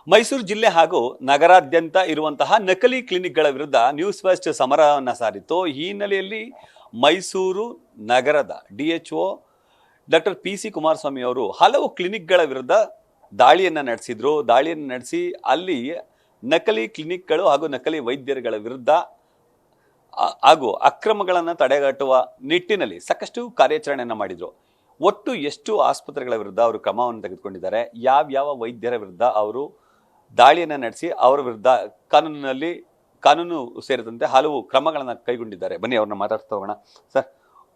ಮೈಸೂರು ಜಿಲ್ಲೆ ಹಾಗೂ ನಗರಾದ್ಯಂತ ಇರುವಂತಹ ನಕಲಿ ಕ್ಲಿನಿಕ್ಗಳ ವಿರುದ್ಧ ನ್ಯೂಸ್ ಫಸ್ಟ್ ಸಮರವನ್ನು ಸಾರಿತ್ತು. ಈ ಹಿನ್ನೆಲೆಯಲ್ಲಿ ಮೈಸೂರು ನಗರದ DHO ಡಾಕ್ಟರ್ PC ಕುಮಾರಸ್ವಾಮಿ ಅವರು ಹಲವು ಕ್ಲಿನಿಕ್ಗಳ ವಿರುದ್ಧ ದಾಳಿಯನ್ನು ನಡೆಸಿ ಅಲ್ಲಿ ನಕಲಿ ಕ್ಲಿನಿಕ್ಗಳು ಹಾಗೂ ನಕಲಿ ವೈದ್ಯರುಗಳ ವಿರುದ್ಧ ಹಾಗೂ ಅಕ್ರಮಗಳನ್ನು ತಡೆಗಟ್ಟುವ ನಿಟ್ಟಿನಲ್ಲಿ ಸಾಕಷ್ಟು ಕಾರ್ಯಾಚರಣೆಯನ್ನು ಮಾಡಿದರು. ಒಟ್ಟು ಎಷ್ಟು ಆಸ್ಪತ್ರೆಗಳ ವಿರುದ್ಧ ಅವರು ಕ್ರಮವನ್ನು ತೆಗೆದುಕೊಂಡಿದ್ದಾರೆ, ಯಾವ ವೈದ್ಯರ ವಿರುದ್ಧ ಅವರು ದಾಳಿಯನ್ನು ನಡೆಸಿ ಅವರ ವಿರುದ್ಧ ಕಾನೂನು ಸೇರಿದಂತೆ ಹಲವು ಕ್ರಮಗಳನ್ನು ಕೈಗೊಂಡಿದ್ದಾರೆ, ಬನ್ನಿ ಅವ್ರನ್ನ ಮಾತಾಡ್ತಾ ಹೋಗೋಣ. ಸರ್,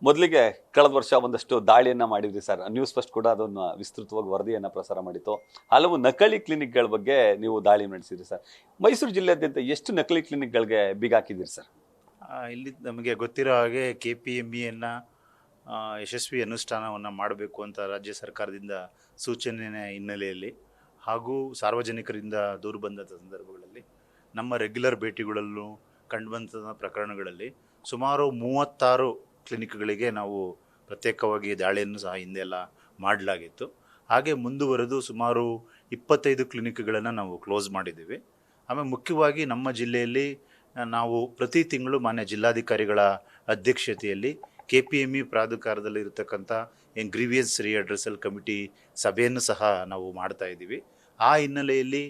ಮೊದಲಿಗೆ ಕಳೆದ ವರ್ಷ ಒಂದಷ್ಟು ದಾಳಿಯನ್ನು ಮಾಡಿದ್ರಿ ಸರ್. ನ್ಯೂಸ್ ಫಸ್ಟ್ ಕೂಡ ಅದನ್ನು ವಿಸ್ತೃತವಾಗಿ ವರದಿಯನ್ನು ಪ್ರಸಾರ ಮಾಡಿತ್ತು. ಹಲವು ನಕಲಿ ಕ್ಲಿನಿಕ್ಗಳ ಬಗ್ಗೆ ನೀವು ದಾಳಿ ನಡೆಸಿದ್ರಿ ಸರ್. ಮೈಸೂರು ಜಿಲ್ಲೆಯಾದ್ಯಂತ ಎಷ್ಟು ನಕಲಿ ಕ್ಲಿನಿಕ್ಗಳಿಗೆ ಬೀಗ ಹಾಕಿದ್ದೀರಿ ಸರ್? ಇಲ್ಲಿ ನಮಗೆ ಗೊತ್ತಿರೋ ಹಾಗೆ KPMEಯನ್ನು ಯಶಸ್ವಿ ಅನುಷ್ಠಾನವನ್ನು ಮಾಡಬೇಕು ಅಂತ ರಾಜ್ಯ ಸರ್ಕಾರದಿಂದ ಸೂಚನೆ ಹಿನ್ನೆಲೆಯಲ್ಲಿ ಹಾಗೂ ಸಾರ್ವಜನಿಕರಿಂದ ದೂರು ಬಂದ ಸಂದರ್ಭಗಳಲ್ಲಿ ನಮ್ಮ ರೆಗ್ಯುಲರ್ ಭೇಟಿಗಳಲ್ಲೂ ಕಂಡುಬಂದ ಪ್ರಕರಣಗಳಲ್ಲಿ ಸುಮಾರು 36 ಕ್ಲಿನಿಕ್ಗಳಿಗೆ ನಾವು ಪ್ರತ್ಯೇಕವಾಗಿ ದಾಳಿಯನ್ನು ಸಹ ಹಿಂದೆಲ್ಲ ಮಾಡಲಾಗಿತ್ತು. ಹಾಗೆ ಮುಂದುವರೆದು ಸುಮಾರು 25 ಕ್ಲಿನಿಕ್ಗಳನ್ನು ನಾವು ಕ್ಲೋಸ್ ಮಾಡಿದ್ದೀವಿ. ಆಮೇಲೆ ಮುಖ್ಯವಾಗಿ ನಮ್ಮ ಜಿಲ್ಲೆಯಲ್ಲಿ ನಾವು ಪ್ರತಿ ತಿಂಗಳು ಮಾನ್ಯ ಜಿಲ್ಲಾಧಿಕಾರಿಗಳ ಅಧ್ಯಕ್ಷತೆಯಲ್ಲಿ KPME ಪ್ರಾಧಿಕಾರದಲ್ಲಿ ಇರತಕ್ಕಂಥ ಗ್ರೀವಿಯನ್ಸ್ ರಿಅಡ್ರೆಸಲ್ ಕಮಿಟಿ ಸಭೆಯನ್ನು ಸಹ ನಾವು ಮಾಡ್ತಾ ಇದ್ದೀವಿ. ಆ ಹಿನ್ನೆಲೆಯಲ್ಲಿ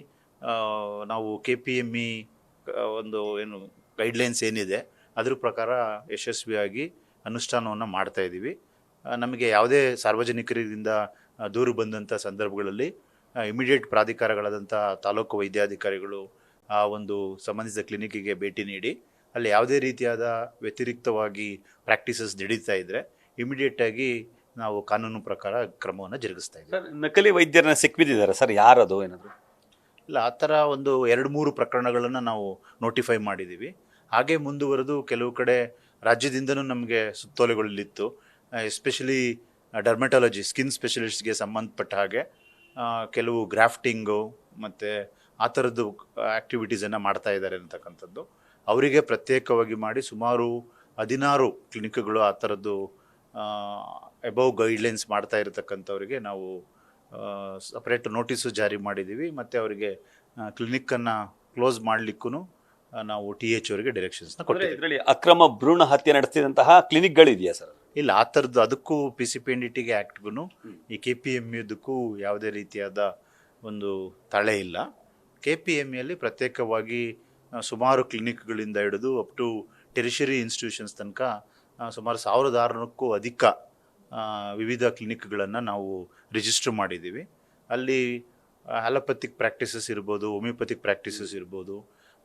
ನಾವು KPME ಒಂದು ಗೈಡ್ಲೈನ್ಸ್ ಏನಿದೆ ಅದ್ರ ಪ್ರಕಾರ ಯಶಸ್ವಿಯಾಗಿ ಅನುಷ್ಠಾನವನ್ನು ಮಾಡ್ತಾ ಇದ್ದೀವಿ. ನಮಗೆ ಯಾವುದೇ ಸಾರ್ವಜನಿಕರಿಂದ ದೂರು ಬಂದಂಥ ಸಂದರ್ಭಗಳಲ್ಲಿ ಇಮಿಡಿಯೇಟ್ ಪ್ರಾಧಿಕಾರಗಳಾದಂಥ ತಾಲೂಕು ವೈದ್ಯಾಧಿಕಾರಿಗಳು ಆ ಒಂದು ಸಂಬಂಧಿಸಿದ ಕ್ಲಿನಿಕ್ಕಿಗೆ ಭೇಟಿ ನೀಡಿ ಅಲ್ಲಿ ಯಾವುದೇ ರೀತಿಯಾದ ವ್ಯತಿರಿಕ್ತವಾಗಿ ಪ್ರಾಕ್ಟೀಸಸ್ ನಡೀತಾ ಇದ್ದರೆ ಇಮಿಡಿಯೇಟಾಗಿ ನಾವು ಕಾನೂನು ಪ್ರಕಾರ ಕ್ರಮವನ್ನು ಜರುಗಿಸ್ತಾ ಇದ್ದೀವಿ. ಸರ್, ನಕಲಿ ವೈದ್ಯರನ್ನ ಸಿಕ್ಬಿದ್ದಾರೆ ಸರ್, ಯಾರದು ಏನಾದರೂ? ಇಲ್ಲ, ಆ ಥರ ಒಂದು 2-3 ಪ್ರಕರಣಗಳನ್ನು ನಾವು ನೋಟಿಫೈ ಮಾಡಿದ್ದೀವಿ. ಹಾಗೆ ಮುಂದುವರೆದು ಕೆಲವು ಕಡೆ ರಾಜ್ಯದಿಂದನೂ ನಮಗೆ ಸುತ್ತೋಲೆಗಳಲ್ಲಿತ್ತು. ಎಸ್ಪೆಷಲಿ ಡರ್ಮೆಟಾಲಜಿ ಸ್ಕಿನ್ ಸ್ಪೆಷಲಿಸ್ಟ್ಗೆ ಸಂಬಂಧಪಟ್ಟ ಹಾಗೆ ಕೆಲವು ಗ್ರಾಫ್ಟಿಂಗು ಮತ್ತು ಆ ಥರದ್ದು ಆ್ಯಕ್ಟಿವಿಟೀಸನ್ನು ಮಾಡ್ತಾ ಇದ್ದಾರೆ ಅಂತಕ್ಕಂಥದ್ದು ಅವರಿಗೆ ಪ್ರತ್ಯೇಕವಾಗಿ ಮಾಡಿ ಸುಮಾರು 16 ಕ್ಲಿನಿಕ್ಗಳು ಆ ಥರದ್ದು ಎಬವ್ ಗೈಡ್ಲೈನ್ಸ್ ಮಾಡ್ತಾ ಇರತಕ್ಕಂಥವ್ರಿಗೆ ನಾವು ಸಪ್ರೇಟ್ ನೋಟಿಸು ಜಾರಿ ಮಾಡಿದ್ದೀವಿ. ಮತ್ತು ಅವರಿಗೆ ಕ್ಲಿನಿಕ್ಕನ್ನು ಕ್ಲೋಸ್ ಮಾಡಲಿಕ್ಕೂ ನಾವು TH ಅವರಿಗೆ ಡೈರೆಕ್ಷನ್ಸ್ನ ಕೊಟ್ಟಿದ್ದೀವಿ. ಇದರಲ್ಲಿ ಅಕ್ರಮ ಭ್ರೂಣ ಹತ್ಯೆ ನಡೆಸಿದಂತಹ ಕ್ಲಿನಿಕ್ಗಳಿದೆಯಾ ಸರ್? ಇಲ್ಲ, ಆ ಥರದ್ದು ಅದಕ್ಕೂ PCPNDT ಆ್ಯಕ್ಟ್ಗೂ ಈ KPMEದಕ್ಕೂ ಯಾವುದೇ ರೀತಿಯಾದ ಒಂದು ತಳೆ ಇಲ್ಲ. KPMEಯಲ್ಲಿ ಪ್ರತ್ಯೇಕವಾಗಿ ಸುಮಾರು ಕ್ಲಿನಿಕ್ಗಳಿಂದ ಹಿಡಿದು ಅಪ್ ಟು ಟೆರಿಷರಿ ಇನ್ಸ್ಟಿಟ್ಯೂಷನ್ಸ್ ತನಕ ಸುಮಾರು 1600ಕ್ಕೂ ಅಧಿಕ ವಿವಿಧ ಕ್ಲಿನಿಕ್ಗಳನ್ನು ನಾವು ರಿಜಿಸ್ಟರ್ ಮಾಡಿದ್ದೀವಿ. ಅಲ್ಲಿ ಅಲೋಪತಿಕ್ ಪ್ರಾಕ್ಟೀಸಸ್ ಇರ್ಬೋದು, ಹೋಮಿಯೋಪತಿಕ್ ಪ್ರಾಕ್ಟೀಸಸ್ ಇರ್ಬೋದು,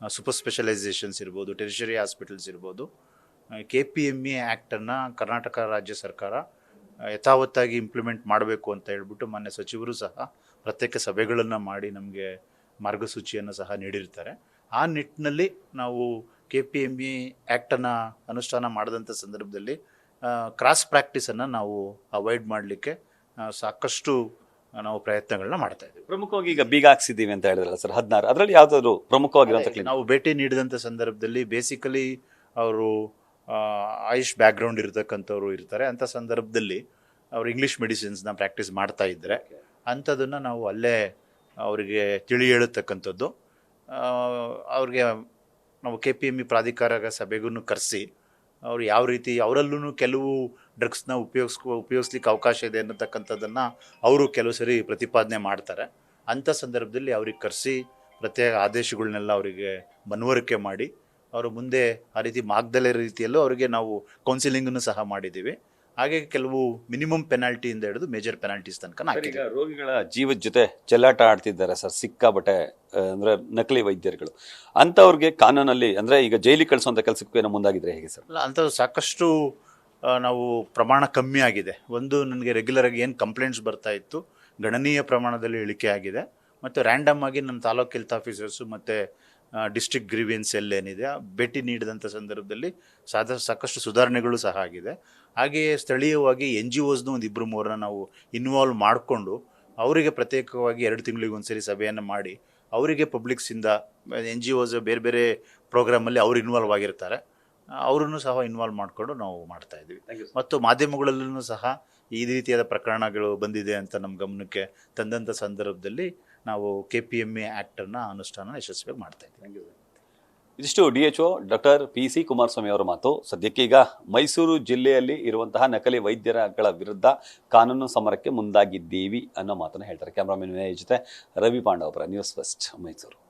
ಸೂಪರ್ ಸ್ಪೆಷಲೈಸೇಷನ್ಸ್ ಇರ್ಬೋದು, ಟೆರಿಷರಿ ಹಾಸ್ಪಿಟಲ್ಸ್ ಇರ್ಬೋದು. KPME ಆ್ಯಕ್ಟನ್ನು ಕರ್ನಾಟಕ ರಾಜ್ಯ ಸರ್ಕಾರ ಯಥಾವತ್ತಾಗಿ ಇಂಪ್ಲಿಮೆಂಟ್ ಮಾಡಬೇಕು ಅಂತ ಹೇಳ್ಬಿಟ್ಟು ಮಾನ್ಯ ಸಚಿವರು ಸಹ ಪ್ರತ್ಯೇಕ ಸಭೆಗಳನ್ನು ಮಾಡಿ ನಮಗೆ ಮಾರ್ಗಸೂಚಿಯನ್ನು ಸಹ ನೀಡಿರ್ತಾರೆ. ಆ ನಿಟ್ಟಿನಲ್ಲಿ ನಾವು KPME ಆ್ಯಕ್ಟನ್ನು ಅನುಷ್ಠಾನ ಮಾಡಿದಂಥ ಸಂದರ್ಭದಲ್ಲಿ ಕ್ರಾಸ್ ಪ್ರಾಕ್ಟೀಸನ್ನು ನಾವು ಅವಾಯ್ಡ್ ಮಾಡಲಿಕ್ಕೆ ಸಾಕಷ್ಟು ನಾವು ಪ್ರಯತ್ನಗಳನ್ನ ಮಾಡ್ತಾ ಇದ್ದೀವಿ. ಪ್ರಮುಖವಾಗಿ ಈಗ ಬೀಗ ಹಾಕ್ಸಿದ್ದೀವಿ ಅಂತ ಹೇಳಿದ್ರಲ್ಲ ಸರ್, 16, ಅದರಲ್ಲಿ ಯಾವುದಾದ್ರು ಪ್ರಮುಖವಾಗಿರುವಂಥ ಕ್ಲಿನಿಕ್? ನಾವು ಭೇಟಿ ನೀಡಿದಂಥ ಸಂದರ್ಭದಲ್ಲಿ ಬೇಸಿಕಲಿ ಅವರು ಆಯುಷ್ ಬ್ಯಾಕ್ಗ್ರೌಂಡ್ ಇರತಕ್ಕಂಥವ್ರು ಇರ್ತಾರೆ. ಅಂಥ ಸಂದರ್ಭದಲ್ಲಿ ಅವರು ಇಂಗ್ಲೀಷ್ ಮೆಡಿಸಿನ್ಸ್ನ ಪ್ರಾಕ್ಟೀಸ್ ಮಾಡ್ತಾ ಇದ್ದರೆ ಅಂಥದನ್ನು ನಾವು ಅಲ್ಲೇ ಅವರಿಗೆ ತಿಳಿ ಹೇಳತಕ್ಕಂಥದ್ದು. ಅವ್ರಿಗೆ ನಾವು KPME ಪ್ರಾಧಿಕಾರ ಸಭೆಗೂ ಕರೆಸಿ ಅವರು ಯಾವ ರೀತಿ ಅವರಲ್ಲೂ ಕೆಲವು ಡ್ರಗ್ಸ್ನ ಉಪಯೋಗಿಸ್ಲಿಕ್ಕೆ ಅವಕಾಶ ಇದೆ ಅನ್ನತಕ್ಕಂಥದ್ದನ್ನು ಅವರು ಕೆಲವು ಸರಿ ಪ್ರತಿಪಾದನೆ ಮಾಡ್ತಾರೆ. ಅಂಥ ಸಂದರ್ಭದಲ್ಲಿ ಅವ್ರಿಗೆ ಕರೆಸಿ ಪ್ರತ್ಯೇಕ ಆದೇಶಗಳನ್ನೆಲ್ಲ ಅವರಿಗೆ ಮನವರಿಕೆ ಮಾಡಿ ಅವರು ಮುಂದೆ ಆ ರೀತಿ ಮಾರ್ಗದಲ್ಲೇ ರೀತಿಯಲ್ಲೂ ಅವರಿಗೆ ನಾವು ಕೌನ್ಸಿಲಿಂಗನ್ನು ಸಹ ಮಾಡಿದ್ದೀವಿ. ಹಾಗೆ ಕೆಲವು ಮಿನಿಮಮ್ ಪೆನಾಲ್ಟಿಯಿಂದ ಹಿಡಿದು ಮೇಜರ್ ಪೆನಾಲ್ಟೀಸ್ ತನಕ ಈಗ ರೋಗಿಗಳ ಜೀವದ ಜೊತೆ ಚೆಲ್ಲಾಟ ಆಡ್ತಿದ್ದಾರೆ ಸರ್, ಸಿಕ್ಕಾಬಟ್ಟೆ ಅಂದ್ರೆ ನಕಲಿ ವೈದ್ಯರುಗಳು. ಅಂಥವ್ರಿಗೆ ಕಾನೂನಲ್ಲಿ ಅಂದ್ರೆ ಈಗ ಜೈಲಿಗೆ ಕಳಿಸುವಂಥ ಕೆಲಸಕ್ಕೆ ಏನೋ ಮುಂದಾಗಿದ್ರೆ ಹೇಗೆ ಸರ್? ಅಲ್ಲ, ಅಂಥದ್ದು ಸಾಕಷ್ಟು ನಾವು ಪ್ರಮಾಣ ಕಮ್ಮಿ ಆಗಿದೆ. ಒಂದು, ನನಗೆ ರೆಗ್ಯುಲರ್ ಆಗಿ ಏನು ಕಂಪ್ಲೇಂಟ್ಸ್ ಬರ್ತಾ ಇತ್ತು ಗಣನೀಯ ಪ್ರಮಾಣದಲ್ಲಿ ಇಳಿಕೆ ಆಗಿದೆ. ಮತ್ತು ರ್ಯಾಂಡಮ್ ಆಗಿ ನಮ್ಮ ತಾಲೂಕು ಹೆಲ್ತ್ ಆಫೀಸರ್ಸು ಮತ್ತು ಡಿಸ್ಟ್ರಿಕ್ಟ್ ಗ್ರೀವಿಯನ್ಸ್ ಸೆಲ್ ಏನಿದೆ ಭೇಟಿ ನೀಡಿದಂಥ ಸಂದರ್ಭದಲ್ಲಿ ಸಾಕಷ್ಟು ಸುಧಾರಣೆಗಳು ಸಹ ಆಗಿದೆ. ಹಾಗೆಯೇ ಸ್ಥಳೀಯವಾಗಿ NGOಸ್ನೂ ಒಂದು 2-3 ನಾವು ಇನ್ವಾಲ್ವ್ ಮಾಡಿಕೊಂಡು ಅವರಿಗೆ ಪ್ರತ್ಯೇಕವಾಗಿ 2 ತಿಂಗಳಿಗೆ ಒಂದ್ಸರಿ ಸಭೆಯನ್ನು ಮಾಡಿ ಅವರಿಗೆ ಪಬ್ಲಿಕ್ಸಿಂದ NGOಸ್ ಬೇರೆ ಬೇರೆ ಪ್ರೋಗ್ರಾಮಲ್ಲಿ ಅವರು ಇನ್ವಾಲ್ವ್ ಆಗಿರ್ತಾರೆ, ಅವರನ್ನು ಸಹ ಇನ್ವಾಲ್ವ್ ಮಾಡಿಕೊಂಡು ನಾವು ಮಾಡ್ತಾ ಇದ್ದೀವಿ. ಮತ್ತು ಮಾಧ್ಯಮಗಳಲ್ಲೂ ಸಹ ಈ ರೀತಿಯಾದ ಪ್ರಕರಣಗಳು ಬಂದಿದೆ ಅಂತ ನಮ್ಮ ಗಮನಕ್ಕೆ ತಂದಂಥ ಸಂದರ್ಭದಲ್ಲಿ ನಾವು KPMA ಆ್ಯಕ್ಟನ್ನು ಅನುಷ್ಠಾನ ಯಶಸ್ವಿಯಾಗಿ ಮಾಡ್ತಾ ಇದ್ದೀವಿ. ಇದಿಷ್ಟು DHO ಡಾಕ್ಟರ್ PC ಕುಮಾರಸ್ವಾಮಿ ಅವರ ಮಾತು. ಸದ್ಯಕ್ಕೆ ಈಗ ಮೈಸೂರು ಜಿಲ್ಲೆಯಲ್ಲಿ ಇರುವಂತಹ ನಕಲಿ ವೈದ್ಯರಗಳ ವಿರುದ್ಧ ಕಾನೂನು ಸಮರಕ್ಕೆ ಮುಂದಾಗಿದ್ದೀವಿ ಅನ್ನೋ ಮಾತನ್ನು ಹೇಳ್ತಾರೆ. ಕ್ಯಾಮ್ರಾಮನ್ ವಿನಯ್ ಜೊತೆ ರವಿ ಪಾಂಡವಪುರ, ನ್ಯೂಸ್ ಫಸ್ಟ್, ಮೈಸೂರು.